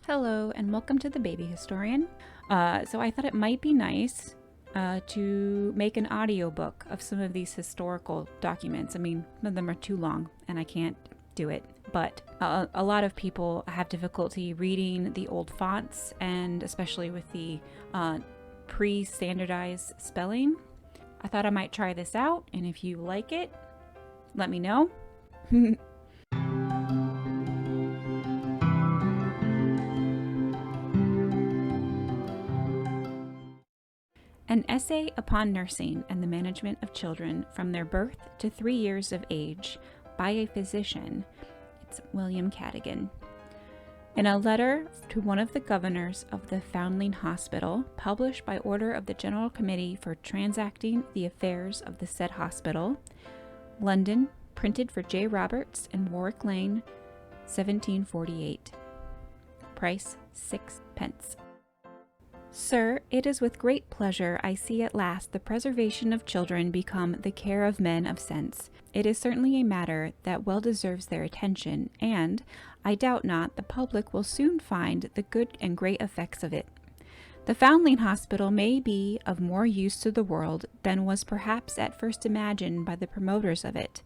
Hello and welcome to the Baby Historian. So I thought it might be nice to make an audiobook of some of these historical documents. I mean, some of them are too long and I can't do it, but a lot of people have difficulty reading the old fonts, and especially with the pre-standardized spelling. I thought I might try this out, and if you like it, let me know. An Essay upon Nursing and the Management of Children from Their Birth to 3 Years of Age by a Physician. It's William Cadogan. In a letter to one of the governors of the Foundling Hospital, published by order of the General Committee for Transacting the Affairs of the said hospital, London, printed for J. Roberts in Warwick Lane, 1748. Price 6d. Sir, it is with great pleasure I see at last the preservation of children become the care of men of sense. It is certainly a matter that well deserves their attention, and, I doubt not, the public will soon find the good and great effects of it. The Foundling Hospital may be of more use to the world than was perhaps at first imagined by the promoters of it.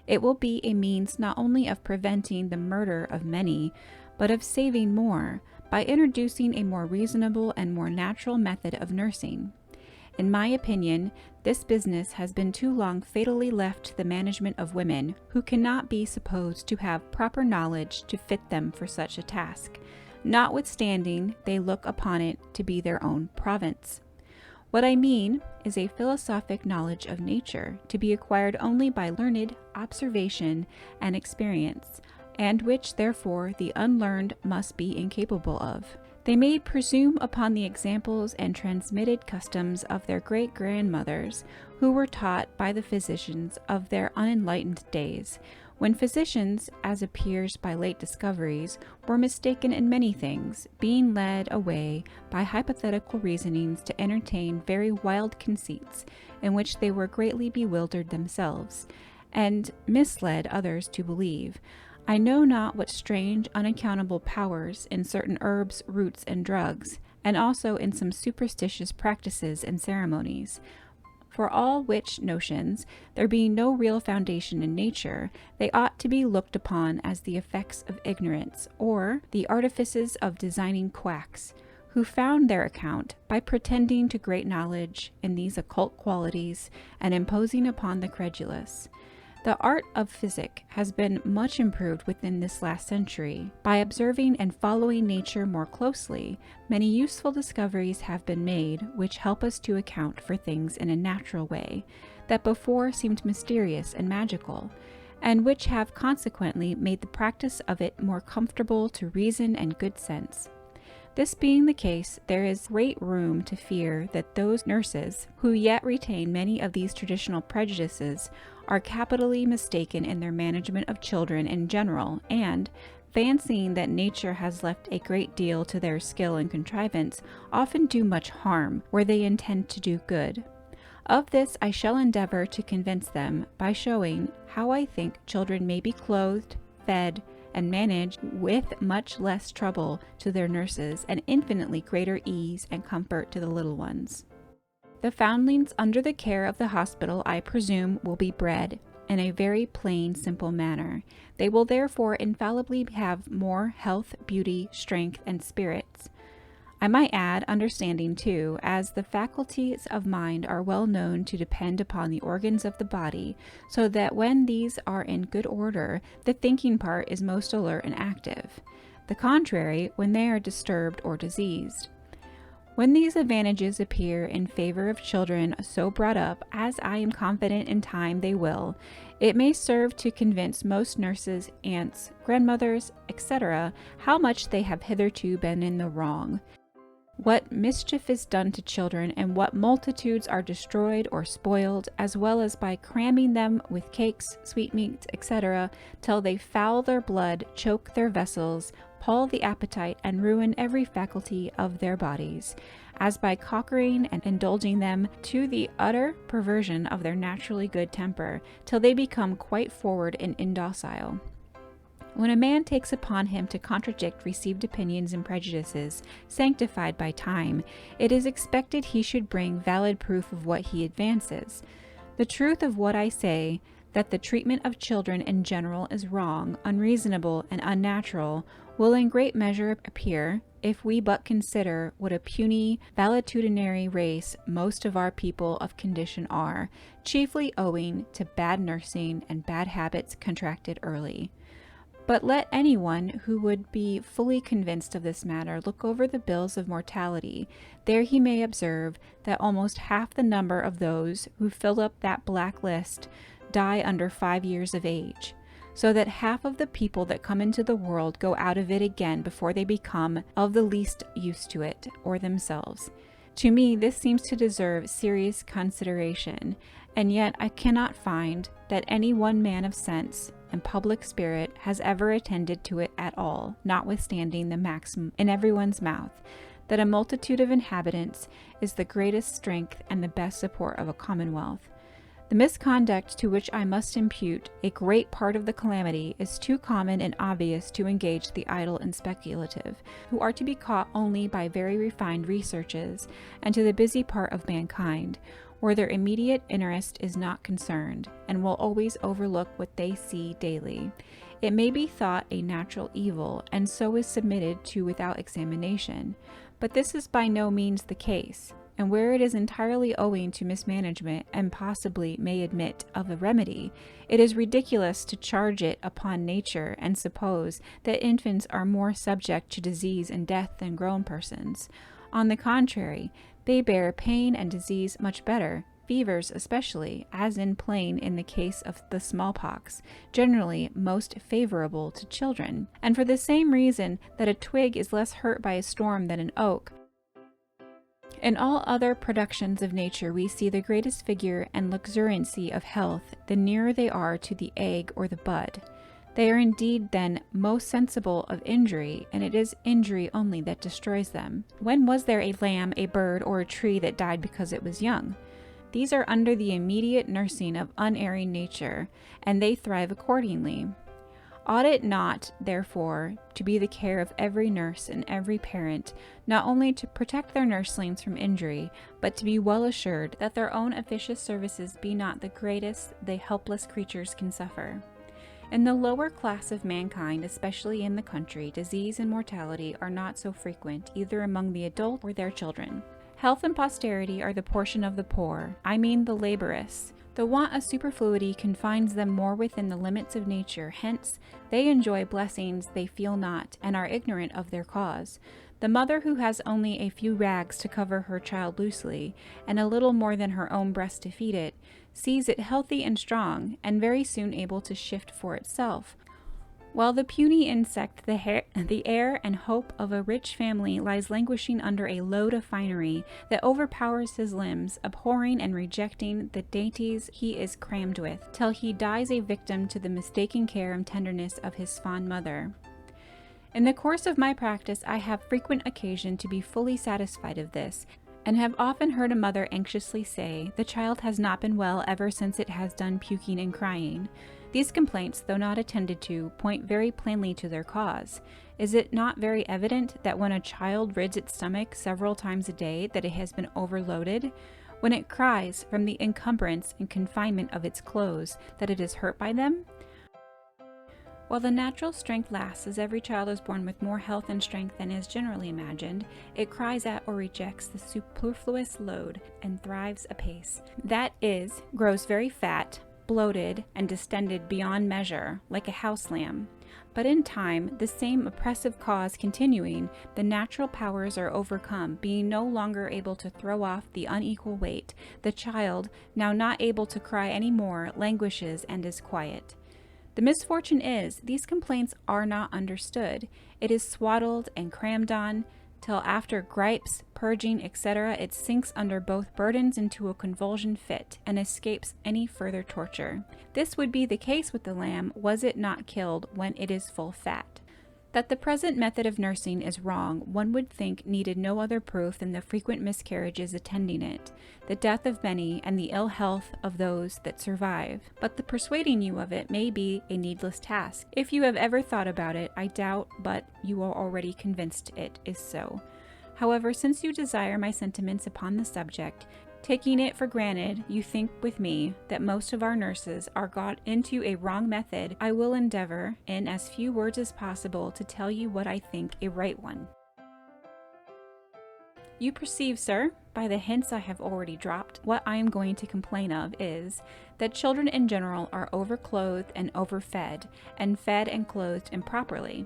It will be a means not only of preventing the murder of many, but of saving more, by introducing a more reasonable and more natural method of nursing. In my opinion, this business has been too long fatally left to the management of women, who cannot be supposed to have proper knowledge to fit them for such a task, notwithstanding they look upon it to be their own province. What I mean is a philosophic knowledge of nature, to be acquired only by learned observation and experience, and which, therefore, the unlearned must be incapable of. They may presume upon the examples and transmitted customs of their great-grandmothers, who were taught by the physicians of their unenlightened days, when physicians, as appears by late discoveries, were mistaken in many things, being led away by hypothetical reasonings to entertain very wild conceits, in which they were greatly bewildered themselves, and misled others to believe. I know not what strange, unaccountable powers in certain herbs, roots, and drugs, and also in some superstitious practices and ceremonies. For all which notions, there being no real foundation in nature, they ought to be looked upon as the effects of ignorance, or the artifices of designing quacks, who found their account by pretending to great knowledge in these occult qualities and imposing upon the credulous. The art of physic has been much improved within this last century. By observing and following nature more closely, many useful discoveries have been made which help us to account for things in a natural way, that before seemed mysterious and magical, and which have consequently made the practice of it more comfortable to reason and good sense. This being the case, there is great room to fear that those nurses who yet retain many of these traditional prejudices are capitally mistaken in their management of children in general, and, fancying that nature has left a great deal to their skill and contrivance, often do much harm where they intend to do good. Of this I shall endeavor to convince them by showing how I think children may be clothed, fed, and managed with much less trouble to their nurses and infinitely greater ease and comfort to the little ones. The foundlings under the care of the hospital, I presume, will be bred in a very plain, simple manner. They will therefore infallibly have more health, beauty, strength, and spirits. I might add understanding too, as the faculties of mind are well known to depend upon the organs of the body, so that when these are in good order, the thinking part is most alert and active. The contrary, when they are disturbed or diseased. When these advantages appear in favor of children so brought up, as I am confident in time they will, it may serve to convince most nurses, aunts, grandmothers, etc., how much they have hitherto been in the wrong, what mischief is done to children, and what multitudes are destroyed or spoiled, as well as by cramming them with cakes, sweetmeats, etc., till they foul their blood, choke their vessels, pall the appetite, and ruin every faculty of their bodies, as by cockering and indulging them to the utter perversion of their naturally good temper, till they become quite forward and indocile. When a man takes upon him to contradict received opinions and prejudices, sanctified by time, it is expected he should bring valid proof of what he advances. The truth of what I say, that the treatment of children in general is wrong, unreasonable, and unnatural, will in great measure appear, if we but consider what a puny, valetudinary race most of our people of condition are, chiefly owing to bad nursing and bad habits contracted early. But let anyone who would be fully convinced of this matter look over the bills of mortality. There he may observe that almost half the number of those who fill up that black list die under 5 years of age, so that half of the people that come into the world go out of it again before they become of the least use to it or themselves. To me, this seems to deserve serious consideration, and yet I cannot find that any one man of sense and public spirit has ever attended to it at all, notwithstanding the maxim in everyone's mouth, that a multitude of inhabitants is the greatest strength and the best support of a commonwealth. The misconduct to which I must impute a great part of the calamity is too common and obvious to engage the idle and speculative, who are to be caught only by very refined researches, and to the busy part of mankind, where their immediate interest is not concerned, and will always overlook what they see daily. It may be thought a natural evil, and so is submitted to without examination, but this is by no means the case. And where it is entirely owing to mismanagement and possibly may admit of a remedy, it is ridiculous to charge it upon nature and suppose that infants are more subject to disease and death than grown persons. On the contrary, they bear pain and disease much better, fevers especially, as in the case of the smallpox, generally most favorable to children. And for the same reason that a twig is less hurt by a storm than an oak, in all other productions of nature we see the greatest vigor and luxuriancy of health the nearer they are to the egg or the bud. They are indeed then most sensible of injury, and it is injury only that destroys them. When was there a lamb, a bird, or a tree that died because it was young? These are under the immediate nursing of unerring nature, and they thrive accordingly. Ought it not, therefore, to be the care of every nurse and every parent, not only to protect their nurslings from injury, but to be well assured that their own officious services be not the greatest the helpless creatures can suffer? In the lower class of mankind, especially in the country, disease and mortality are not so frequent, either among the adult or their children. Health and posterity are the portion of the poor, I mean the laborious. The want of superfluity confines them more within the limits of nature, hence they enjoy blessings they feel not, and are ignorant of their cause. The mother who has only a few rags to cover her child loosely, and a little more than her own breast to feed it, sees it healthy and strong, and very soon able to shift for itself, while the puny insect, the heir and hope of a rich family, lies languishing under a load of finery that overpowers his limbs, abhorring and rejecting the dainties he is crammed with, till he dies a victim to the mistaken care and tenderness of his fond mother. In the course of my practice I have frequent occasion to be fully satisfied of this, and have often heard a mother anxiously say, "The child has not been well ever since it has done puking and crying." These complaints, though not attended to, point very plainly to their cause. Is it not very evident that when a child rids its stomach several times a day that it has been overloaded? When it cries from the encumbrance and confinement of its clothes that it is hurt by them? While the natural strength lasts, as every child is born with more health and strength than is generally imagined, it cries at or rejects the superfluous load and thrives apace. That is, grows very fat, bloated, and distended beyond measure, like a house lamb. But in time, the same oppressive cause continuing, the natural powers are overcome, being no longer able to throw off the unequal weight. The child, now not able to cry any more, languishes and is quiet. The misfortune is, these complaints are not understood. It is swaddled and crammed on, till after gripes, purging, etc., it sinks under both burdens into a convulsion fit, and escapes any further torture. This would be the case with the lamb, was it not killed when it is full fat. That the present method of nursing is wrong, one would think needed no other proof than the frequent miscarriages attending it, the death of many, and the ill health of those that survive. But the persuading you of it may be a needless task. If you have ever thought about it, I doubt, but you are already convinced it is so. However, since you desire my sentiments upon the subject, taking it for granted, you think with me that most of our nurses are got into a wrong method, I will endeavor, in as few words as possible, to tell you what I think a right one. You perceive, sir, by the hints I have already dropped, what I am going to complain of is that children in general are overclothed and overfed, and fed and clothed improperly.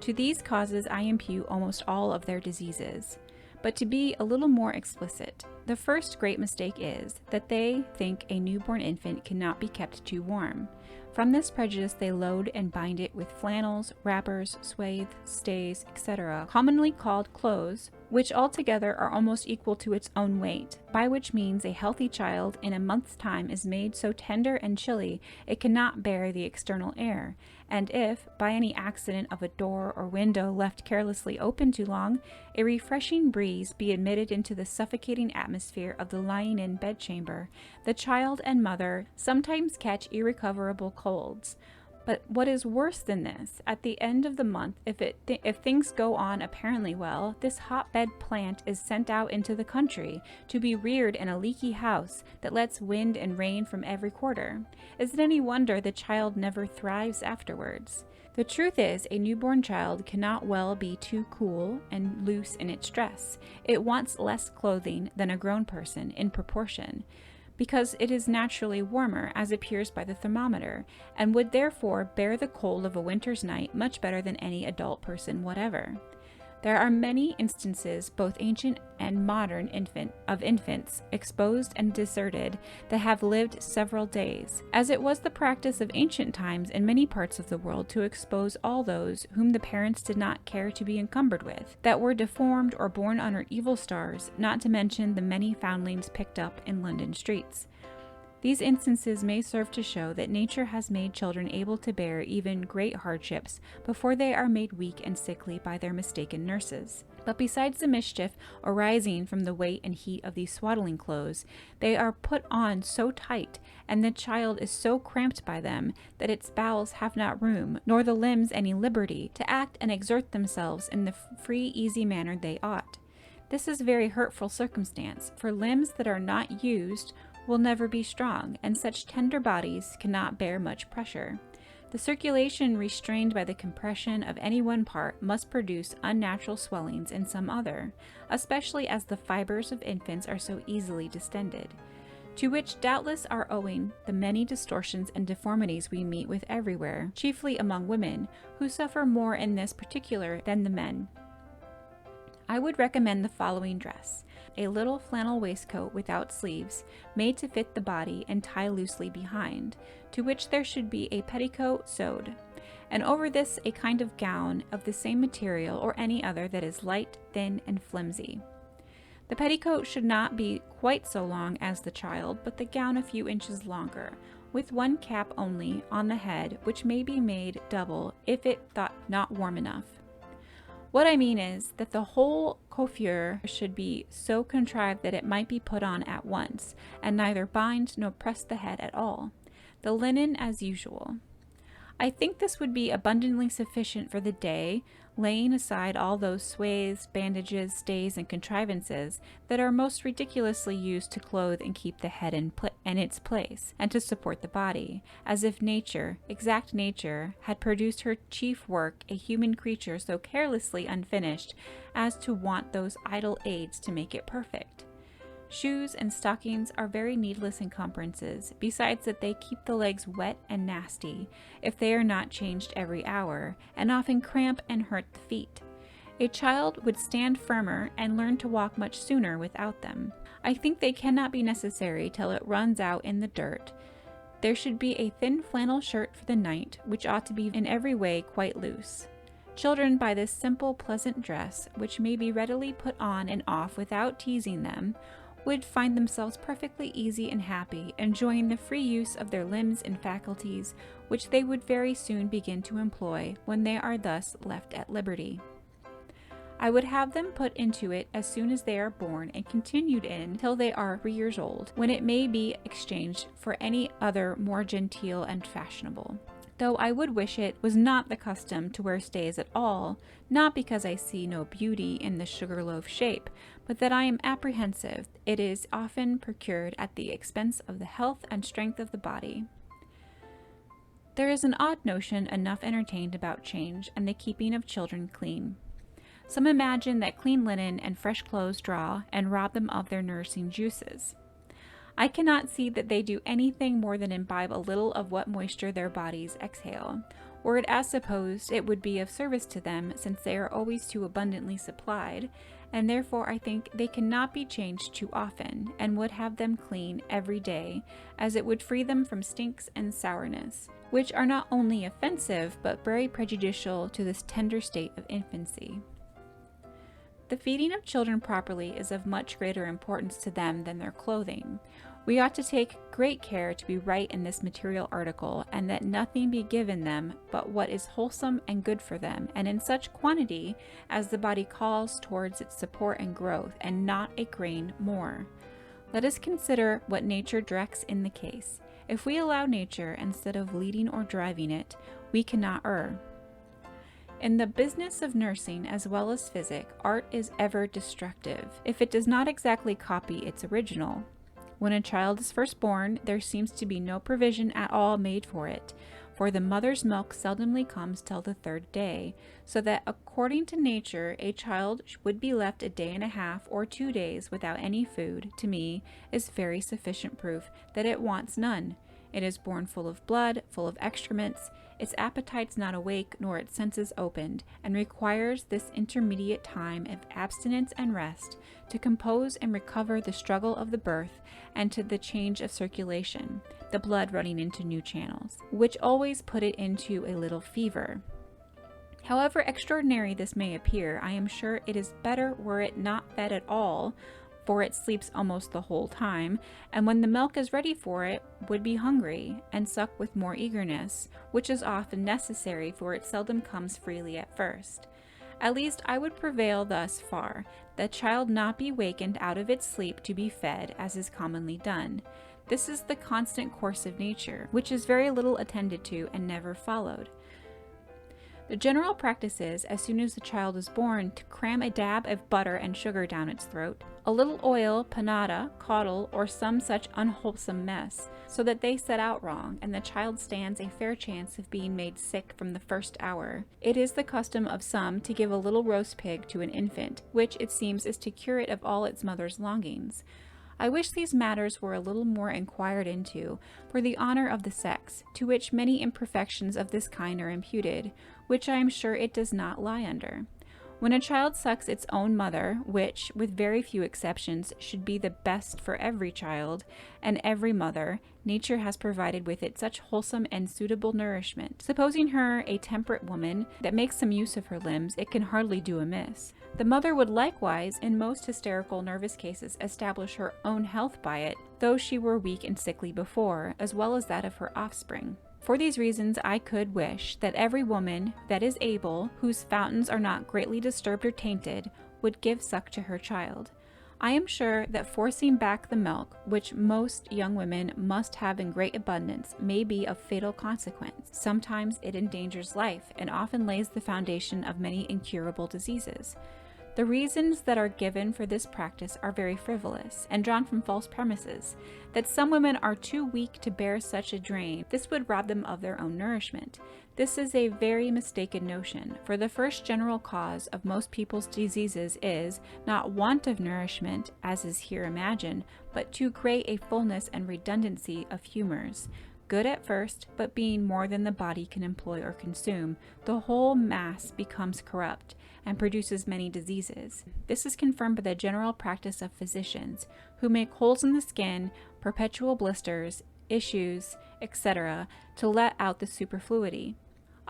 To these causes I impute almost all of their diseases. But to be a little more explicit, the first great mistake is that they think a newborn infant cannot be kept too warm. From this prejudice they load and bind it with flannels, wrappers, swathes, stays, etc., commonly called clothes, which altogether are almost equal to its own weight, by which means a healthy child in a month's time is made so tender and chilly it cannot bear the external air, and if, by any accident of a door or window left carelessly open too long, a refreshing breeze be admitted into the suffocating atmosphere of the lying-in bedchamber, the child and mother sometimes catch irrecoverable colds. But what is worse than this, at the end of the month, if things go on apparently well, this hotbed plant is sent out into the country to be reared in a leaky house that lets wind and rain from every quarter. Is it any wonder the child never thrives afterwards? The truth is, a newborn child cannot well be too cool and loose in its dress. It wants less clothing than a grown person in proportion, because it is naturally warmer, as appears by the thermometer, and would therefore bear the cold of a winter's night much better than any adult person whatever. There are many instances, both ancient and modern, infants exposed and deserted that have lived several days, as it was the practice of ancient times in many parts of the world to expose all those whom the parents did not care to be encumbered with, that were deformed or born under evil stars, not to mention the many foundlings picked up in London streets. These instances may serve to show that nature has made children able to bear even great hardships before they are made weak and sickly by their mistaken nurses. But besides the mischief arising from the weight and heat of these swaddling clothes, they are put on so tight, and the child is so cramped by them, that its bowels have not room, nor the limbs any liberty, to act and exert themselves in the free, easy manner they ought. This is a very hurtful circumstance, for limbs that are not used will never be strong, and such tender bodies cannot bear much pressure. The circulation restrained by the compression of any one part must produce unnatural swellings in some other, especially as the fibers of infants are so easily distended, to which doubtless are owing the many distortions and deformities we meet with everywhere, chiefly among women, who suffer more in this particular than the men. I would recommend the following dress: a little flannel waistcoat without sleeves, made to fit the body and tie loosely behind, to which there should be a petticoat sewed, and over this a kind of gown of the same material or any other that is light, thin, and flimsy. The petticoat should not be quite so long as the child, but the gown a few inches longer, with one cap only on the head, which may be made double if it thought not warm enough. What I mean is that the whole coiffure should be so contrived that it might be put on at once, and neither bind nor press the head at all. The linen as usual. I think this would be abundantly sufficient for the day, laying aside all those swathes, bandages, stays, and contrivances that are most ridiculously used to clothe and keep the head in its place, and to support the body, as if nature, exact nature, had produced her chief work, a human creature so carelessly unfinished as to want those idle aids to make it perfect. Shoes and stockings are very needless encumbrances, besides that they keep the legs wet and nasty, if they are not changed every hour, and often cramp and hurt the feet. A child would stand firmer and learn to walk much sooner without them. I think they cannot be necessary till it runs out in the dirt. There should be a thin flannel shirt for the night, which ought to be in every way quite loose. Children, by this simple, pleasant dress, which may be readily put on and off without teasing them, would find themselves perfectly easy and happy, enjoying the free use of their limbs and faculties, which they would very soon begin to employ when they are thus left at liberty. I would have them put into it as soon as they are born and continued in till they are 3 years old, when it may be exchanged for any other more genteel and fashionable. Though I would wish it was not the custom to wear stays at all, not because I see no beauty in the sugar loaf shape, but that I am apprehensive it is often procured at the expense of the health and strength of the body. There is an odd notion enough entertained about change and the keeping of children clean. Some imagine that clean linen and fresh clothes draw and rob them of their nourishing juices. I cannot see that they do anything more than imbibe a little of what moisture their bodies exhale. Were it as supposed, it would be of service to them, since they are always too abundantly supplied, and therefore I think they cannot be changed too often, and would have them clean every day, as it would free them from stinks and sourness, which are not only offensive, but very prejudicial to this tender state of infancy. The feeding of children properly is of much greater importance to them than their clothing. We ought to take great care to be right in this material article, and that nothing be given them but what is wholesome and good for them, and in such quantity as the body calls towards its support and growth, and not a grain more. Let us consider what nature directs in the case. If we allow nature instead of leading or driving it, we cannot err. In the business of nursing as well as physic, art is ever destructive, if it does not exactly copy its original. When a child is first born, there seems to be no provision at all made for it, for the mother's milk seldomly comes till the 3rd day, so that according to nature a child would be left a day and a half or 2 days without any food, to me, is very sufficient proof that it wants none. It is born full of blood, full of excrements, its appetites not awake nor its senses opened, and requires this intermediate time of abstinence and rest to compose and recover the struggle of the birth and to the change of circulation, the blood running into new channels, which always put it into a little fever. However extraordinary this may appear, I am sure it is better were it not fed at all, for it sleeps almost the whole time, and when the milk is ready for it, would be hungry, and suck with more eagerness, which is often necessary, for it seldom comes freely at first. At least I would prevail thus far, the child not be wakened out of its sleep to be fed, as is commonly done. This is the constant course of nature, which is very little attended to and never followed. The general practice is, as soon as the child is born, to cram a dab of butter and sugar down its throat, a little oil, panada, caudle, or some such unwholesome mess, so that they set out wrong, and the child stands a fair chance of being made sick from the first hour. It is the custom of some to give a little roast pig to an infant, which it seems is to cure it of all its mother's longings. I wish these matters were a little more inquired into, for the honor of the sex, to which many imperfections of this kind are imputed, which I am sure it does not lie under. When a child sucks its own mother, which, with very few exceptions, should be the best for every child and every mother, nature has provided with it such wholesome and suitable nourishment. Supposing her a temperate woman that makes some use of her limbs, it can hardly do amiss. The mother would likewise, in most hysterical nervous cases, establish her own health by it, though she were weak and sickly before, as well as that of her offspring. For these reasons, I could wish that every woman that is able, whose fountains are not greatly disturbed or tainted, would give suck to her child. I am sure that forcing back the milk, which most young women must have in great abundance, may be of fatal consequence. Sometimes it endangers life, and often lays the foundation of many incurable diseases. The reasons that are given for this practice are very frivolous, and drawn from false premises, that some women are too weak to bear such a drain. This would rob them of their own nourishment. This is a very mistaken notion, for the first general cause of most people's diseases is, not want of nourishment, as is here imagined, but too great a fullness and redundancy of humors. Good at first, but being more than the body can employ or consume, the whole mass becomes corrupt, and produces many diseases. This is confirmed by the general practice of physicians, who make holes in the skin, perpetual blisters, issues, etc., to let out the superfluity.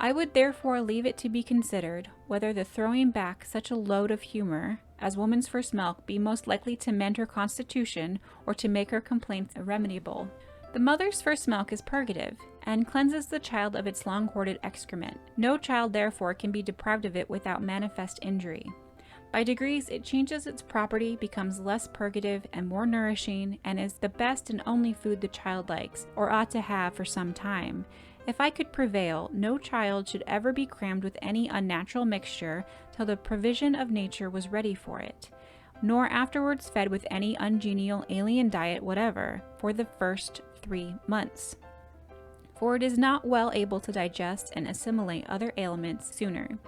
I would therefore leave it to be considered whether the throwing back such a load of humor as woman's first milk be most likely to mend her constitution or to make her complaints irremediable. The mother's first milk is purgative and cleanses the child of its long-hoarded excrement. No child therefore can be deprived of it without manifest injury. By degrees, it changes its property, becomes less purgative and more nourishing, and is the best and only food the child likes, or ought to have for some time. If I could prevail, no child should ever be crammed with any unnatural mixture till the provision of nature was ready for it, nor afterwards fed with any ungenial alien diet whatever, for the first 3 months. For it is not well able to digest and assimilate other aliments sooner.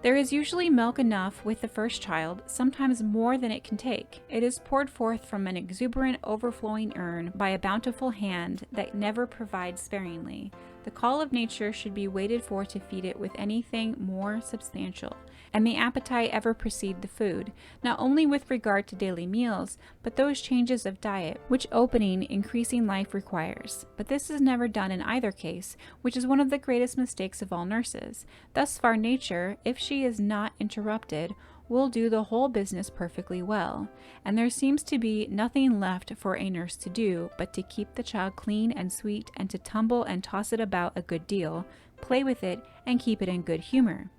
There is usually milk enough with the first child, sometimes more than it can take. It is poured forth from an exuberant, overflowing urn by a bountiful hand that never provides sparingly. The call of nature should be waited for to feed it with anything more substantial, and the appetite ever precede the food, not only with regard to daily meals, but those changes of diet which opening, increasing life requires. But this is never done in either case, which is one of the greatest mistakes of all nurses. Thus far nature, if she is not interrupted, will do the whole business perfectly well, and there seems to be nothing left for a nurse to do but to keep the child clean and sweet, and to tumble and toss it about a good deal, play with it, and keep it in good humor.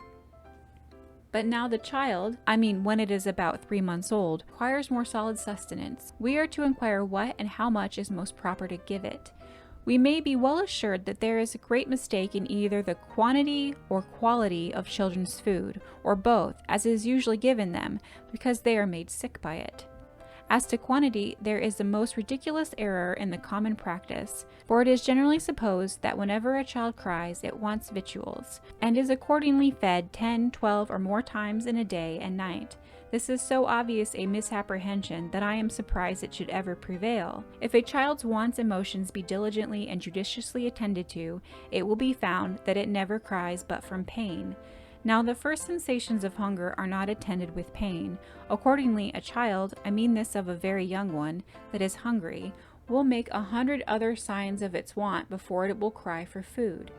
But now the child, when it is about 3 months old, requires more solid sustenance. We are to inquire what and how much is most proper to give it. We may be well assured that there is a great mistake in either the quantity or quality of children's food, or both, as is usually given them, because they are made sick by it. As to quantity, there is the most ridiculous error in the common practice, for it is generally supposed that whenever a child cries, it wants victuals, and is accordingly fed 10, 12, or more times in a day and night. This is so obvious a misapprehension that I am surprised it should ever prevail. If a child's wants and motions be diligently and judiciously attended to, it will be found that it never cries but from pain. Now the first sensations of hunger are not attended with pain. Accordingly, a child, this of a very young one, that is hungry, will make 100 other signs of its want before it will cry for food.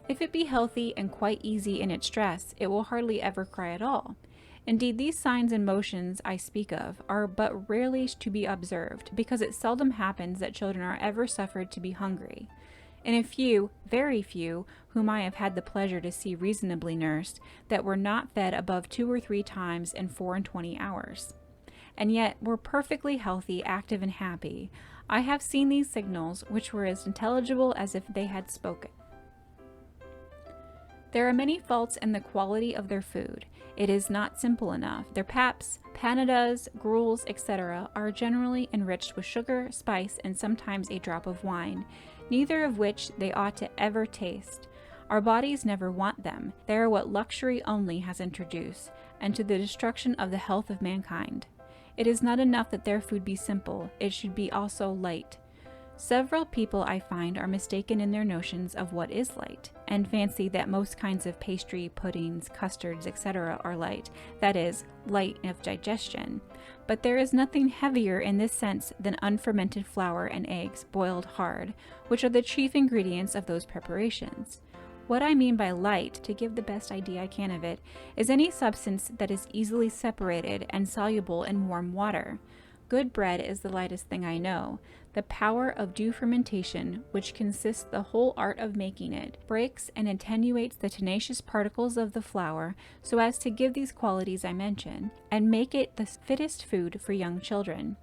If it be healthy and quite easy in its dress, it will hardly ever cry at all. Indeed, these signs and motions I speak of are but rarely to be observed, because it seldom happens that children are ever suffered to be hungry. In a few, very few, whom I have had the pleasure to see reasonably nursed, that were not fed above 2 or 3 times in 24 hours, and yet were perfectly healthy, active, and happy. I have seen these signals, which were as intelligible as if they had spoken. There are many faults in the quality of their food. It is not simple enough. Their paps, panadas, gruels, etc. are generally enriched with sugar, spice, and sometimes a drop of wine, neither of which they ought to ever taste. Our bodies never want them. They are what luxury only has introduced, and to the destruction of the health of mankind. It is not enough that their food be simple, it should be also light. Several people, I find, are mistaken in their notions of what is light, and fancy that most kinds of pastry, puddings, custards, etc. are light, that is, light of digestion. But there is nothing heavier in this sense than unfermented flour and eggs boiled hard, which are the chief ingredients of those preparations. What I mean by light, to give the best idea I can of it, is any substance that is easily separated and soluble in warm water. Good bread is the lightest thing I know. The power of due fermentation, which consists the whole art of making it, breaks and attenuates the tenacious particles of the flour so as to give these qualities I mention, and make it the fittest food for young children.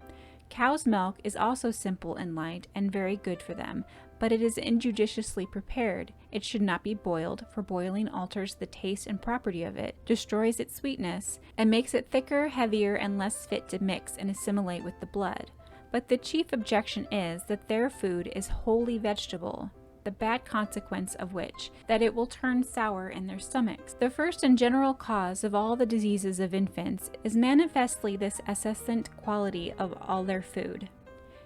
Cow's milk is also simple and light, and very good for them, but it is injudiciously prepared. It should not be boiled, for boiling alters the taste and property of it, destroys its sweetness, and makes it thicker, heavier, and less fit to mix and assimilate with the blood. But the chief objection is that their food is wholly vegetable, the bad consequence of which, that it will turn sour in their stomachs. The first and general cause of all the diseases of infants is manifestly this excellent quality of all their food.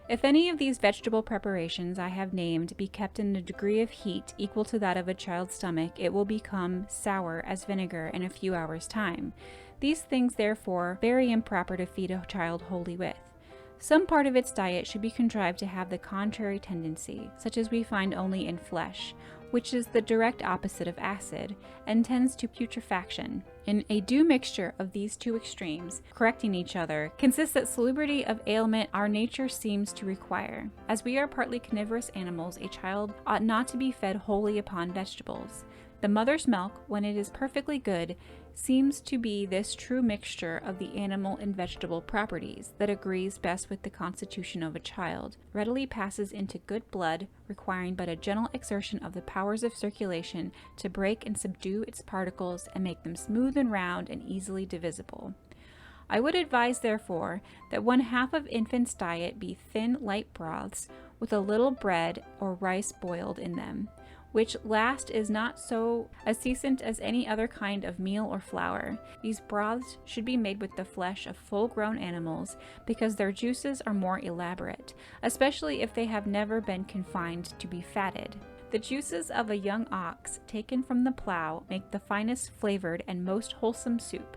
If any of these vegetable preparations I have named be kept in a degree of heat equal to that of a child's stomach, it will become sour as vinegar in a few hours' time. These things, therefore, very improper to feed a child wholly with. Some part of its diet should be contrived to have the contrary tendency, such as we find only in flesh, which is the direct opposite of acid, and tends to putrefaction. In a due mixture of these two extremes, correcting each other, consists that salubrity of aliment our nature seems to require. As we are partly carnivorous animals, a child ought not to be fed wholly upon vegetables. The mother's milk, when it is perfectly good, seems to be this true mixture of the animal and vegetable properties that agrees best with the constitution of a child, readily passes into good blood, requiring but a gentle exertion of the powers of circulation to break and subdue its particles and make them smooth and round and easily divisible. I would advise, therefore, that 1/2 of infant's diet be thin, light broths, with a little bread or rice boiled in them, which last is not so assistant as any other kind of meal or flour. These broths should be made with the flesh of full-grown animals, because their juices are more elaborate, especially if they have never been confined to be fatted. The juices of a young ox, taken from the plow, make the finest flavored and most wholesome soup.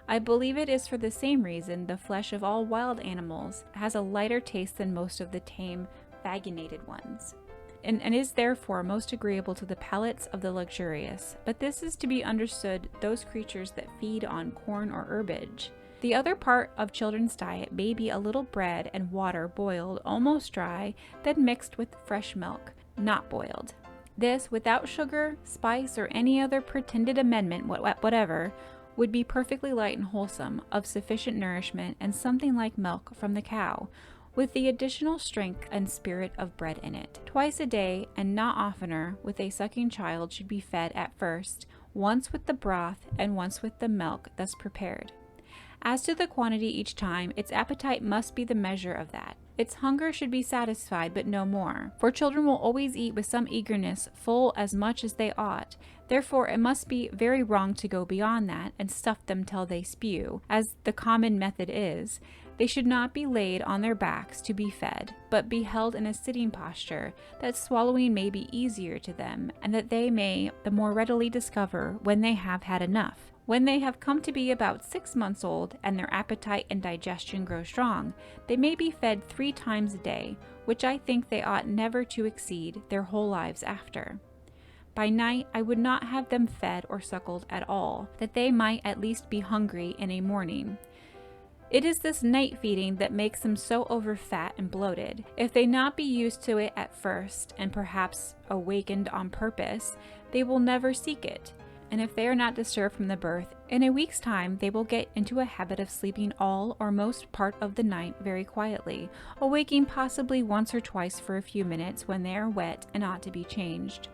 I believe it is for the same reason the flesh of all wild animals has a lighter taste than most of the tame, vaginated ones, and is therefore most agreeable to the palates of the luxurious. But this is to be understood those creatures that feed on corn or herbage. The other part of children's diet may be a little bread and water boiled almost dry, then mixed with fresh milk, not boiled. This, without sugar, spice, or any other pretended amendment whatever, would be perfectly light and wholesome, of sufficient nourishment, and something like milk from the cow, with the additional strength and spirit of bread in it. Twice a day, and not oftener, with a sucking child should be fed at first, once with the broth and once with the milk thus prepared. As to the quantity each time, its appetite must be the measure of that. Its hunger should be satisfied, but no more, for children will always eat with some eagerness full as much as they ought. Therefore it must be very wrong to go beyond that, and stuff them till they spew, as the common method is. They should not be laid on their backs to be fed, but be held in a sitting posture, that swallowing may be easier to them, and that they may the more readily discover when they have had enough. When they have come to be about 6 months old, and their appetite and digestion grow strong, they may be fed 3 times a day, which I think they ought never to exceed their whole lives after. By night I would not have them fed or suckled at all, that they might at least be hungry in a morning. It is this night feeding that makes them so overfat and bloated. If they not be used to it at first, and perhaps awakened on purpose, they will never seek it. And if they are not disturbed from the birth, in a week's time they will get into a habit of sleeping all or most part of the night very quietly, awaking possibly once or twice for a few minutes when they are wet and ought to be changed.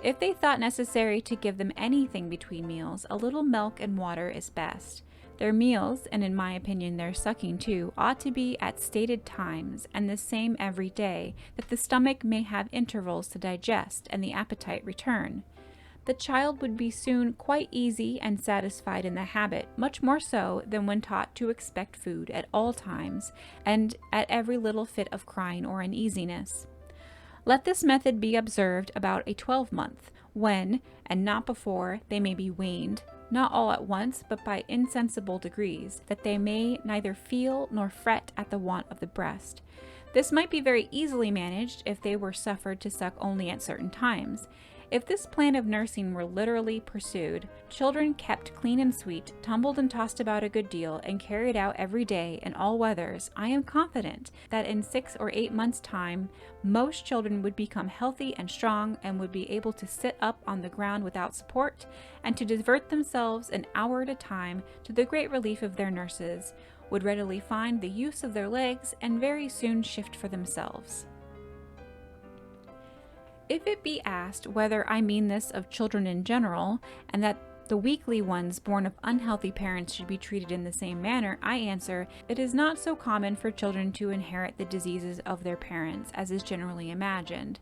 If they thought necessary to give them anything between meals, a little milk and water is best. Their meals, and in my opinion their sucking too, ought to be at stated times, and the same every day, that the stomach may have intervals to digest and the appetite return. The child would be soon quite easy and satisfied in the habit, much more so than when taught to expect food at all times, and at every little fit of crying or uneasiness. Let this method be observed about a 12-month, when, and not before, they may be weaned, not all at once, but by insensible degrees, that they may neither feel nor fret at the want of the breast. This might be very easily managed if they were suffered to suck only at certain times. If this plan of nursing were literally pursued, children kept clean and sweet, tumbled and tossed about a good deal, and carried out every day in all weathers, I am confident that in 6 or 8 months' time most children would become healthy and strong, and would be able to sit up on the ground without support, and to divert themselves an hour at a time, to the great relief of their nurses, would readily find the use of their legs, and very soon shift for themselves. If it be asked whether I mean this of children in general, and that the weakly ones born of unhealthy parents should be treated in the same manner, I answer, it is not so common for children to inherit the diseases of their parents as is generally imagined.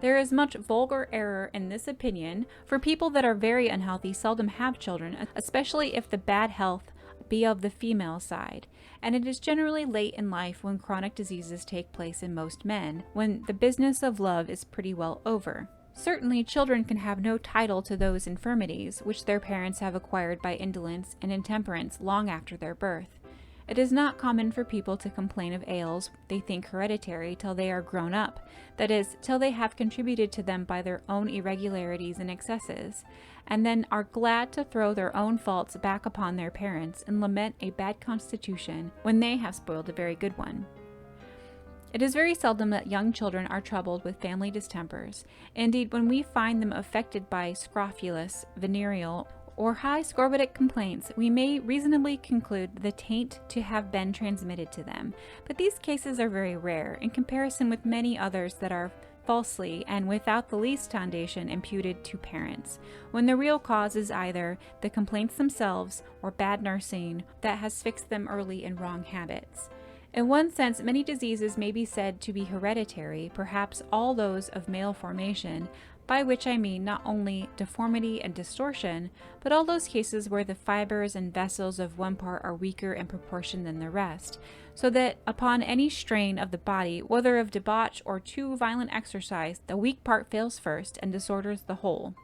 There is much vulgar error in this opinion, for people that are very unhealthy seldom have children, especially if the bad health be of the female side, and it is generally late in life when chronic diseases take place in most men, when the business of love is pretty well over. Certainly children can have no title to those infirmities which their parents have acquired by indolence and intemperance long after their birth, It is not common for people to complain of ails they think hereditary till they are grown up, that is, till they have contributed to them by their own irregularities and excesses, and then are glad to throw their own faults back upon their parents and lament a bad constitution when they have spoiled a very good one. It is very seldom that young children are troubled with family distempers. Indeed, when we find them affected by scrofulous, venereal, or high scorbutic complaints, we may reasonably conclude the taint to have been transmitted to them, but these cases are very rare in comparison with many others that are falsely and without the least foundation imputed to parents, when the real cause is either the complaints themselves or bad nursing that has fixed them early in wrong habits. In one sense, many diseases may be said to be hereditary, perhaps all those of male formation, by which I mean not only deformity and distortion, but all those cases where the fibers and vessels of one part are weaker in proportion than the rest, so that upon any strain of the body, whether of debauch or too violent exercise, the weak part fails first and disorders the whole.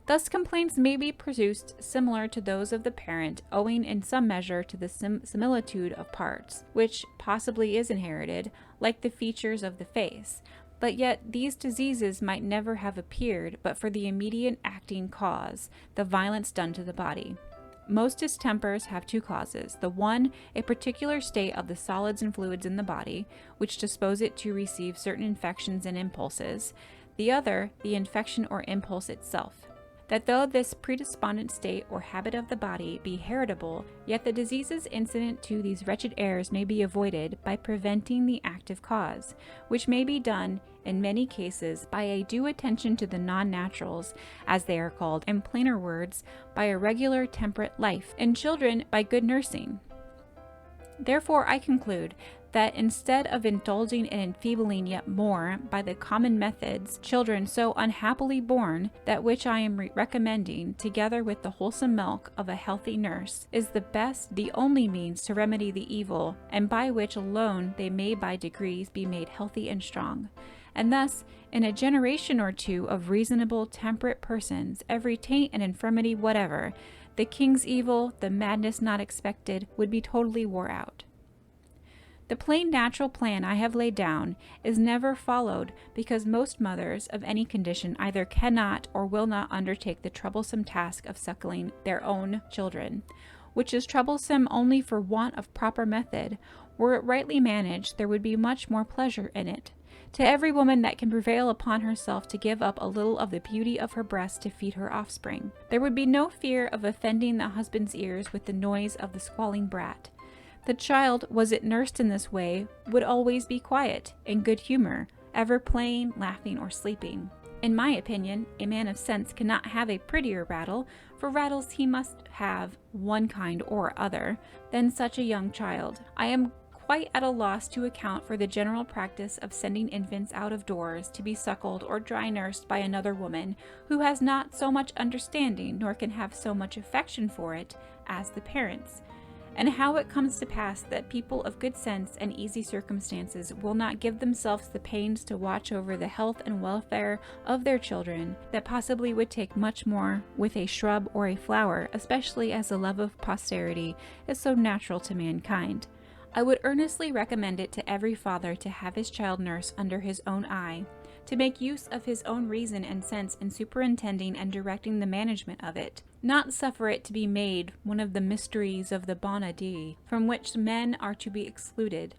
Thus complaints may be produced similar to those of the parent, owing in some measure to the similitude of parts, which possibly is inherited, like the features of the face. But yet these diseases might never have appeared but for the immediate acting cause, the violence done to the body. Most distempers have two causes: the one, a particular state of the solids and fluids in the body, which dispose it to receive certain infections and impulses; the other, the infection or impulse itself. That though this predisponent state or habit of the body be heritable, yet the diseases incident to these wretched airs may be avoided by preventing the active cause, which may be done in many cases by a due attention to the non-naturals, as they are called, in plainer words, by a regular temperate life, in children by good nursing. Therefore I conclude that instead of indulging and enfeebling yet more by the common methods children so unhappily born, that which I am recommending, together with the wholesome milk of a healthy nurse, is the best, the only means to remedy the evil, and by which alone they may by degrees be made healthy and strong. And thus, in a generation or two of reasonable, temperate persons, every taint and infirmity whatever, the king's evil, the madness not expected, would be totally wore out. The plain natural plan I have laid down is never followed because most mothers of any condition either cannot or will not undertake the troublesome task of suckling their own children, which is troublesome only for want of proper method. Were it rightly managed, there would be much more pleasure in it. To every woman that can prevail upon herself to give up a little of the beauty of her breast to feed her offspring, there would be no fear of offending the husband's ears with the noise of the squalling brat. The child, was it nursed in this way, would always be quiet, in good humor, ever playing, laughing, or sleeping. In my opinion, a man of sense cannot have a prettier rattle, for rattles he must have, one kind or other, than such a young child. I am quite at a loss to account for the general practice of sending infants out of doors to be suckled or dry nursed by another woman, who has not so much understanding, nor can have so much affection for it, as the parents. And how it comes to pass that people of good sense and easy circumstances will not give themselves the pains to watch over the health and welfare of their children, that possibly would take much more with a shrub or a flower, especially as the love of posterity is so natural to mankind. I would earnestly recommend it to every father to have his child nurse under his own eye, to make use of his own reason and sense in superintending and directing the management of it, not suffer it to be made one of the mysteries of the bonne due, from which men are to be excluded.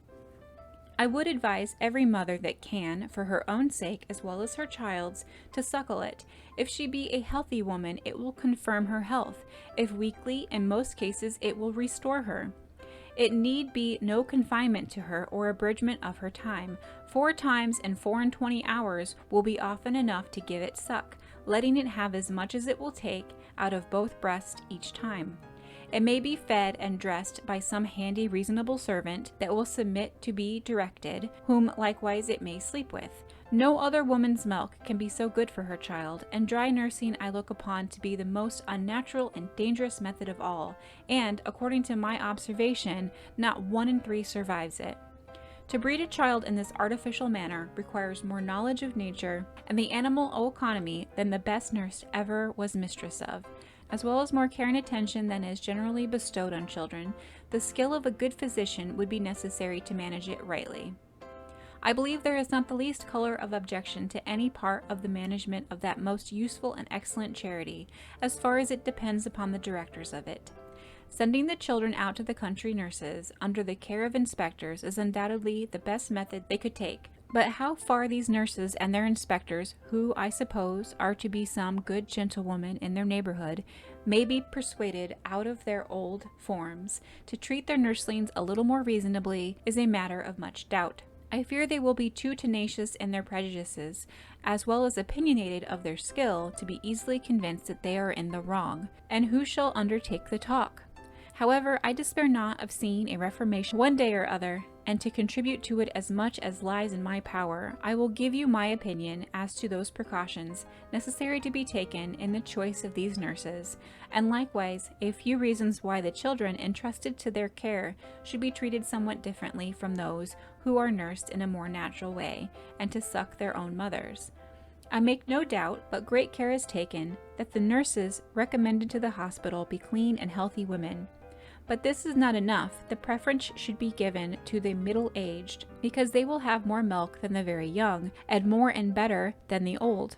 I would advise every mother that can, for her own sake as well as her child's, to suckle it. If she be a healthy woman, it will confirm her health. If weakly, in most cases it will restore her. It need be no confinement to her or abridgment of her time. 4 times in 24 hours will be often enough to give it suck, letting it have as much as it will take out of both breasts each time. It may be fed and dressed by some handy reasonable servant that will submit to be directed, whom likewise it may sleep with. No other woman's milk can be so good for her child, and dry nursing I look upon to be the most unnatural and dangerous method of all, and, according to my observation, not 1 in 3 survives it. To breed a child in this artificial manner requires more knowledge of nature and the animal economy than the best nurse ever was mistress of. as well as more care and attention than is generally bestowed on children, the skill of a good physician would be necessary to manage it rightly. I believe there is not the least color of objection to any part of the management of that most useful and excellent charity, as far as it depends upon the directors of it. Sending the children out to the country nurses, under the care of inspectors, is undoubtedly the best method they could take. But how far these nurses and their inspectors, who, I suppose, are to be some good gentlewomen in their neighborhood, may be persuaded out of their old forms to treat their nurslings a little more reasonably, is a matter of much doubt. I fear they will be too tenacious in their prejudices, as well as opinionated of their skill, to be easily convinced that they are in the wrong, and who shall undertake the talk? However, I despair not of seeing a reformation one day or other, and to contribute to it as much as lies in my power, I will give you my opinion as to those precautions necessary to be taken in the choice of these nurses, and likewise a few reasons why the children entrusted to their care should be treated somewhat differently from those who are nursed in a more natural way, and to suck their own mothers. I make no doubt, but great care is taken, that the nurses recommended to the hospital be clean and healthy women. But this is not enough. The preference should be given to the middle-aged, because they will have more milk than the very young, and more and better than the old.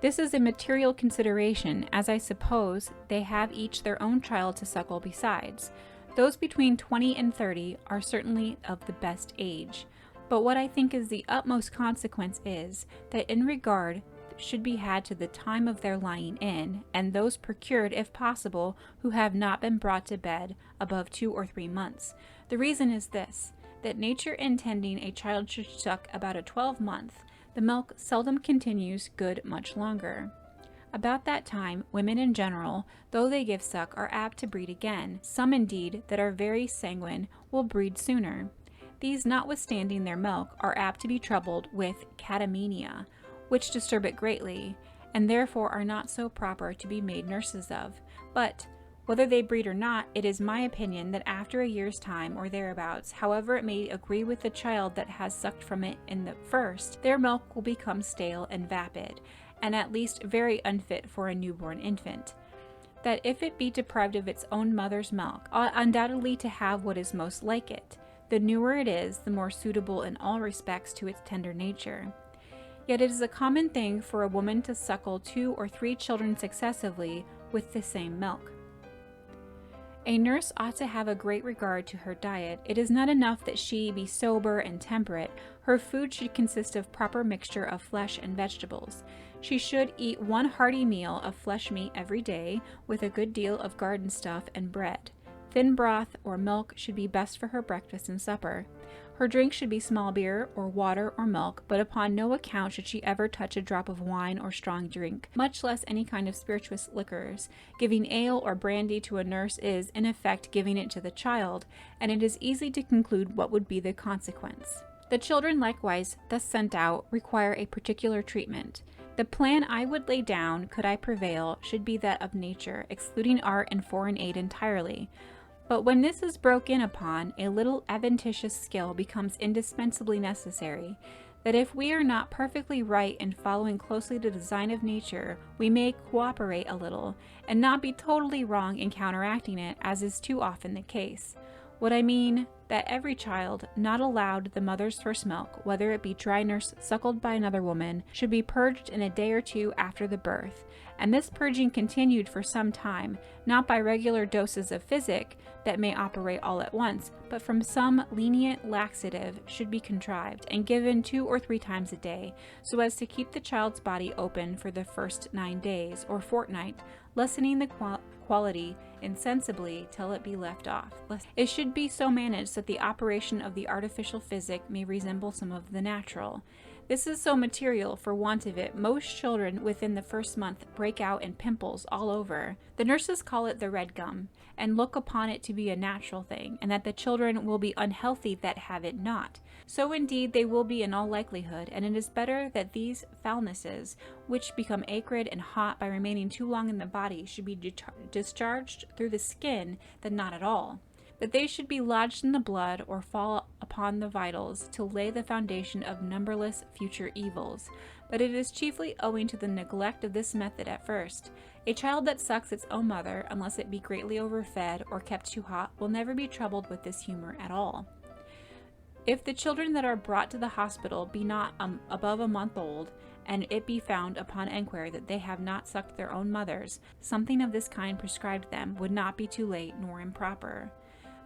This is a material consideration, as I suppose they have each their own child to suckle besides. Those between 20 and 30 are certainly of the best age. But what I think is the utmost consequence is, that in regard should be had to the time of their lying in, and those procured, if possible, who have not been brought to bed above 2 or 3 months. The reason is this, that nature intending a child should suck about a 12-month, the milk seldom continues good much longer. About that time, women in general, though they give suck, are apt to breed again. Some indeed, that are very sanguine, will breed sooner. These, notwithstanding their milk, are apt to be troubled with catamenia, which disturb it greatly, and therefore are not so proper to be made nurses of. But, whether they breed or not, it is my opinion that after a year's time, or thereabouts, however it may agree with the child that has sucked from it in the first, their milk will become stale and vapid, and at least very unfit for a newborn infant. That if it be deprived of its own mother's milk, ought undoubtedly to have what is most like it. The newer it is, the more suitable in all respects to its tender nature. Yet it is a common thing for a woman to suckle 2 or 3 children successively with the same milk. A nurse ought to have a great regard to her diet. It is not enough that she be sober and temperate. Her food should consist of proper mixture of flesh and vegetables. She should eat 1 hearty meal of flesh meat every day, with a good deal of garden stuff and bread. Thin broth or milk should be best for her breakfast and supper. Her drink should be small beer, or water, or milk, but upon no account should she ever touch a drop of wine or strong drink, much less any kind of spirituous liquors. Giving ale or brandy to a nurse is, in effect, giving it to the child, and it is easy to conclude what would be the consequence. The children, likewise, thus sent out, require a particular treatment. The plan I would lay down, could I prevail, should be that of nature, excluding art and foreign aid entirely. But when this is broken upon, a little adventitious skill becomes indispensably necessary, that if we are not perfectly right in following closely the design of nature, we may cooperate a little, and not be totally wrong in counteracting it, as is too often the case. What I mean, that every child not allowed the mother's first milk, whether it be dry nurse suckled by another woman, should be purged in a day or 2 after the birth, and this purging continued for some time, not by regular doses of physic that may operate all at once, but from some lenient laxative should be contrived, and given 2 or 3 times a day, so as to keep the child's body open for the first 9 days, or fortnight, lessening the quality insensibly till it be left off. It should be so managed that the operation of the artificial physic may resemble some of the natural. This is so material, for want of it, most children within the first month break out in pimples all over. The nurses call it the red gum, and look upon it to be a natural thing, and that the children will be unhealthy that have it not. So indeed they will be in all likelihood, and it is better that these foulnesses, which become acrid and hot by remaining too long in the body, should be discharged through the skin than not at all. that they should be lodged in the blood or fall upon the vitals to lay the foundation of numberless future evils, but it is chiefly owing to the neglect of this method at first. A child that sucks its own mother, unless it be greatly overfed or kept too hot, will never be troubled with this humor at all. If the children that are brought to the hospital be not above a month old, and it be found upon enquiry that they have not sucked their own mothers, something of this kind prescribed them would not be too late nor improper.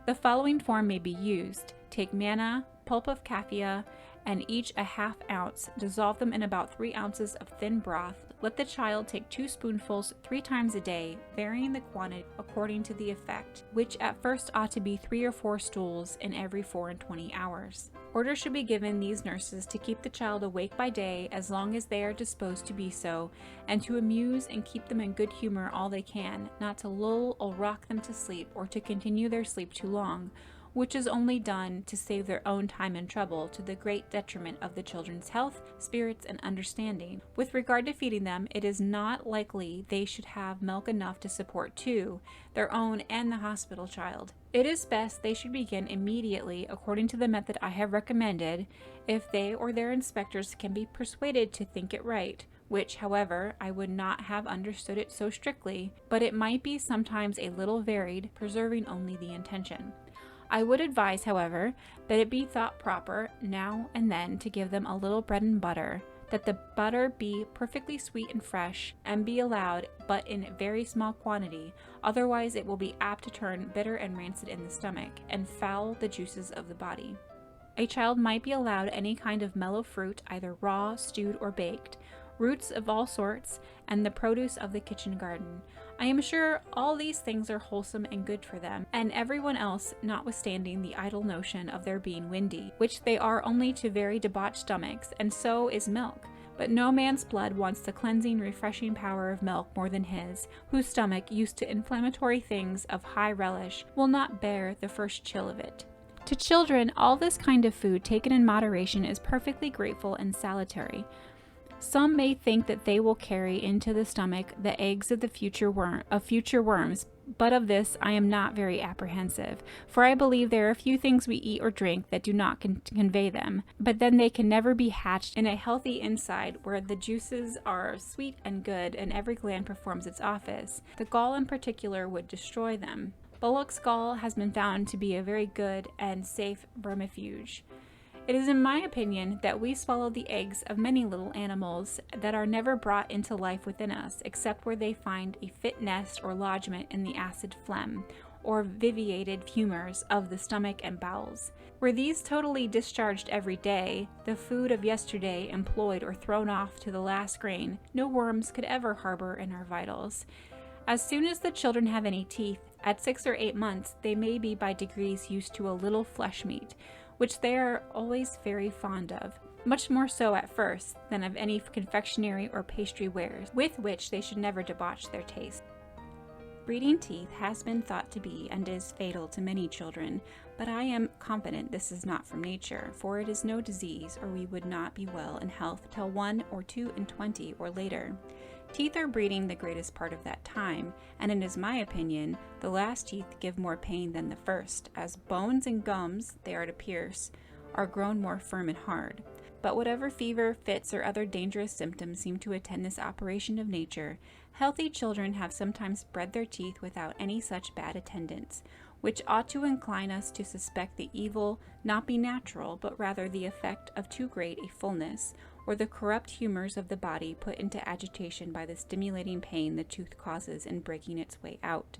The following form may be used: take manna, pulp of cassia, and each a ½ ounce, dissolve them in about 3 ounces of thin broth. Let the child take 2 spoonfuls 3 times a day, varying the quantity according to the effect, which at first ought to be 3 or 4 stools in every 24 hours. Orders should be given these nurses to keep the child awake by day as long as they are disposed to be so, and to amuse and keep them in good humor all they can, not to lull or rock them to sleep, or to continue their sleep too long, which is only done to save their own time and trouble, to the great detriment of the children's health, spirits, and understanding. With regard to feeding them, it is not likely they should have milk enough to support 2, their own and the hospital child. It is best they should begin immediately according to the method I have recommended, if they or their inspectors can be persuaded to think it right, which, however, I would not have understood it so strictly, but it might be sometimes a little varied, preserving only the intention. I would advise, however, that it be thought proper now and then to give them a little bread and butter, that the butter be perfectly sweet and fresh, and be allowed but in very small quantity, otherwise it will be apt to turn bitter and rancid in the stomach, and foul the juices of the body. A child might be allowed any kind of mellow fruit, either raw, stewed, or baked, roots of all sorts, and the produce of the kitchen garden. I am sure all these things are wholesome and good for them, and everyone else, notwithstanding the idle notion of their being windy, which they are only to very debauched stomachs, and so is milk. But no man's blood wants the cleansing, refreshing power of milk more than his, whose stomach, used to inflammatory things of high relish, will not bear the first chill of it. To children, all this kind of food taken in moderation is perfectly grateful and salutary. Some may think that they will carry into the stomach the eggs of future worms, but of this I am not very apprehensive, for I believe there are few things we eat or drink that do not convey them, but then they can never be hatched in a healthy inside where the juices are sweet and good and every gland performs its office. The gall in particular would destroy them. Bullock's gall has been found to be a very good and safe vermifuge. It is in my opinion that we swallow the eggs of many little animals that are never brought into life within us, except where they find a fit nest or lodgment in the acid phlegm, or viviated humors of the stomach and bowels. Were these totally discharged every day, the food of yesterday employed or thrown off to the last grain, no worms could ever harbor in our vitals. As soon as the children have any teeth, at 6 or 8 months, they may be by degrees used to a little flesh meat, which they are always very fond of, much more so at first than of any confectionery or pastry wares, with which they should never debauch their taste. Breeding teeth has been thought to be and is fatal to many children, but I am confident this is not from nature, for it is no disease, or we would not be well in health till 1 or 2 and 20 or later. Teeth are breeding the greatest part of that time, and it is my opinion the last teeth give more pain than the first, as bones and gums they are to pierce are grown more firm and hard. But whatever fever, fits, or other dangerous symptoms seem to attend this operation of nature, healthy children have sometimes bred their teeth without any such bad attendants, which ought to incline us to suspect the evil not be natural, but rather the effect of too great a fullness, or the corrupt humors of the body put into agitation by the stimulating pain the tooth causes in breaking its way out.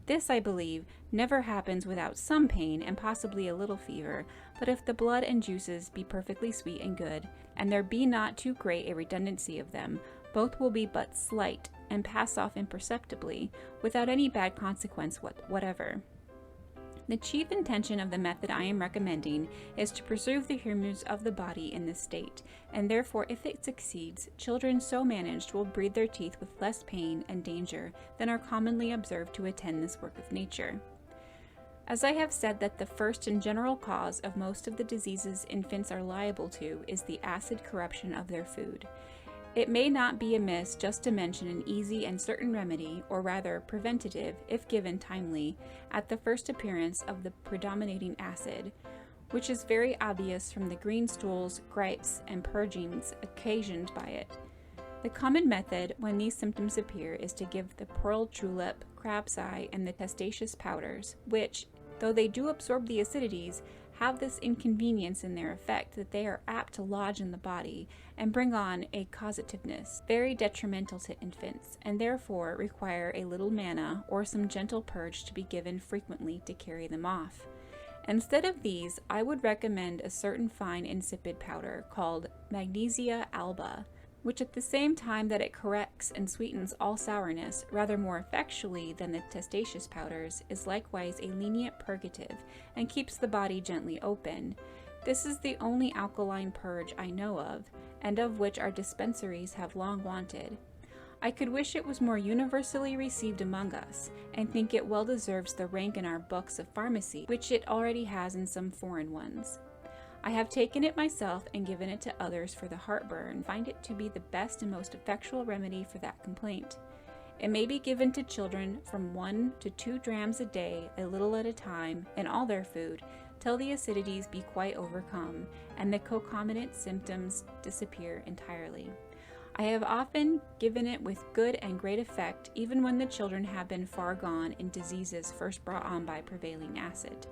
This, I believe, never happens without some pain and possibly a little fever, but if the blood and juices be perfectly sweet and good, and there be not too great a redundancy of them, both will be but slight, and pass off imperceptibly, without any bad consequence whatever. The chief intention of the method I am recommending is to preserve the humors of the body in this state, and therefore if it succeeds, children so managed will breed their teeth with less pain and danger than are commonly observed to attend this work of nature. As I have said that the first and general cause of most of the diseases infants are liable to is the acid corruption of their food, It may not be amiss just to mention an easy and certain remedy, or rather preventative, if given timely, at the first appearance of the predominating acid, which is very obvious from the green stools, gripes, and purgings occasioned by it. The common method when these symptoms appear is to give the pearl julep, crab's eye, and the testaceous powders, which, though they do absorb the acidities, have this inconvenience in their effect that they are apt to lodge in the body and bring on a causativeness very detrimental to infants, and therefore require a little manna or some gentle purge to be given frequently to carry them off. Instead of these, I would recommend a certain fine insipid powder called magnesia alba, which at the same time that it corrects and sweetens all sourness rather more effectually than the testaceous powders, is likewise a lenient purgative and keeps the body gently open. This is the only alkaline purge I know of, and of which our dispensaries have long wanted. I could wish it was more universally received among us, and think it well deserves the rank in our books of pharmacy, which it already has in some foreign ones. I have taken it myself and given it to others for the heartburn, find it to be the best and most effectual remedy for that complaint. It may be given to children from 1 to 2 drams a day, a little at a time, in all their food, till the acidities be quite overcome, and the concomitant symptoms disappear entirely. I have often given it with good and great effect, even when the children have been far gone in diseases first brought on by prevailing acid.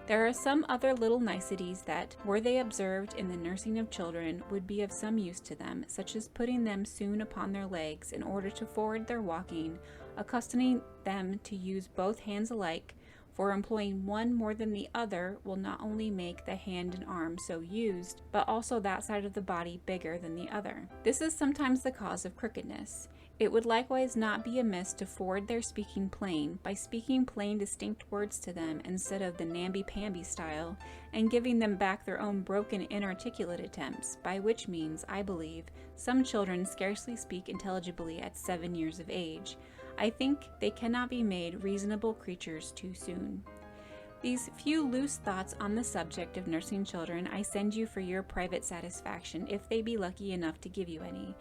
There are some other little niceties that, were they observed in the nursing of children, would be of some use to them, such as putting them soon upon their legs in order to forward their walking, accustoming them to use both hands alike, for employing one more than the other will not only make the hand and arm so used, but also that side of the body bigger than the other. This is sometimes the cause of crookedness. It would likewise not be amiss to forward their speaking plain, by speaking plain distinct words to them instead of the namby-pamby style, and giving them back their own broken inarticulate attempts, by which means, I believe, some children scarcely speak intelligibly at 7 years of age. I think they cannot be made reasonable creatures too soon. These few loose thoughts on the subject of nursing children I send you for your private satisfaction, if they be lucky enough to give you any.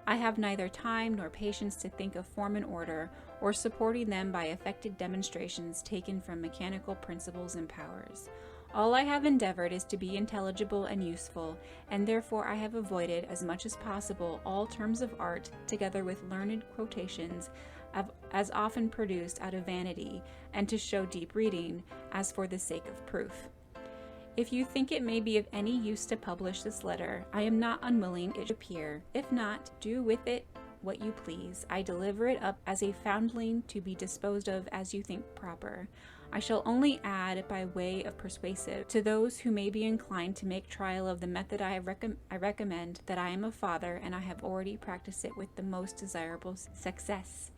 I have neither time nor patience to think of form and order, or supporting them by affected demonstrations taken from mechanical principles and powers. All I have endeavored is to be intelligible and useful, and therefore I have avoided as much as possible all terms of art, together with learned quotations, as often produced out of vanity, and to show deep reading, as for the sake of proof. If you think it may be of any use to publish this letter, I am not unwilling it should appear. If not, do with it what you please. I deliver it up as a foundling to be disposed of as you think proper. I shall only add, by way of persuasive, to those who may be inclined to make trial of the method I recommend, that I am a father, and I have already practiced it with the most desirable success.